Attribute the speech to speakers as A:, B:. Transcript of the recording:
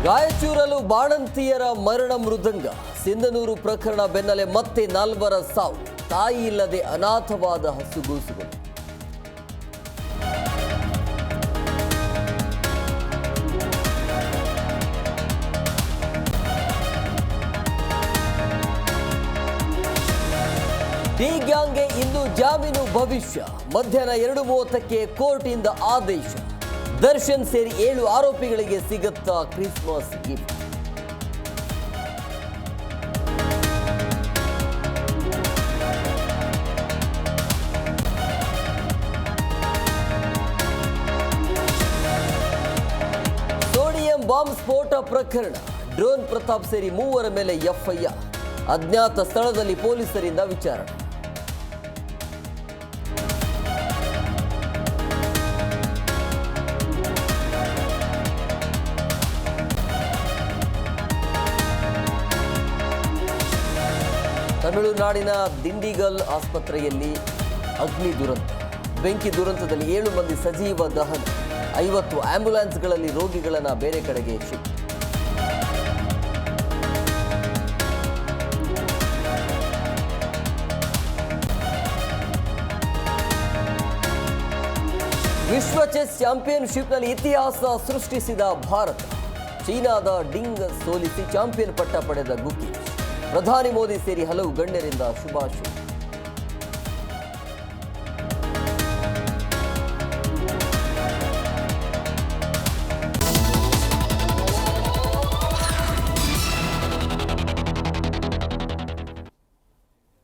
A: ರಾಯಚೂರಲ್ಲೂ ಬಾಣಂತಿಯರ ಮರಣ ಮೃದಂಗ. ಸಿಂಧನೂರು ಪ್ರಕರಣ ಬೆನ್ನಲ್ಲೇ ಮತ್ತೆ 4 ಸಾವು. ತಾಯಿ ಇಲ್ಲದೆ ಅನಾಥವಾದ ಹಸುಗೂಸುಗಳು. ಡಿ ಗ್ಯಾಂಗ್ಗೆ ಇಂದು ಜಾಮೀನು ಭವಿಷ್ಯ. ಮಧ್ಯಾಹ್ನ 2:30ಕ್ಕೆ ಕೋರ್ಟಿಂದ ಆದೇಶ. ದರ್ಶನ್ ಸೇರಿ 7 ಆರೋಪಿಗಳಿಗೆ ಸಿಗುತ್ತಾ ಕ್ರಿಸ್ಮಸ್ ಗಿಫ್ಟ್. ಸೋಡಿಯಂ ಬಾಂಬ್ ಸ್ಫೋಟ ಪ್ರಕರಣ. ಡ್ರೋನ್ ಪ್ರತಾಪ್ ಸೇರಿ 3 ಮೇಲೆ ಎಫ್ಐಆರ್. ಅಜ್ಞಾತ ಸ್ಥಳದಲ್ಲಿ ಪೊಲೀಸರಿಂದ ವಿಚಾರಣೆ. ತಮಿಳುನಾಡಿನ ದಿಂಡಿಗಲ್ ಆಸ್ಪತ್ರೆಯಲ್ಲಿ ಅಗ್ನಿ ದುರಂತ. ಬೆಂಕಿ ದುರಂತದಲ್ಲಿ 7 ಮಂದಿ ಸಜೀವ ದಹನ. 50 ಆಂಬ್ಯುಲೆನ್ಸ್ಗಳಲ್ಲಿ ರೋಗಿಗಳನ್ನು ಬೇರೆ ಕಡೆಗೆ ಶಿಫ್ಟ್. ವಿಶ್ವ ಚೆಸ್ ಚಾಂಪಿಯನ್ಶಿಪ್ನಲ್ಲಿ ಇತಿಹಾಸ ಸೃಷ್ಟಿಸಿದ ಭಾರತ. ಚೀನಾದ ಡಿಂಗ್ ಸೋಲಿಸಿ ಚಾಂಪಿಯನ್ ಪಟ್ಟ ಪಡೆದ ಗುಕೇಶ್. ಪ್ರಧಾನಿ ಮೋದಿ ಸೇರಿ ಹಲವು ಗಣ್ಯರಿಂದ ಶುಭಾಶಯ.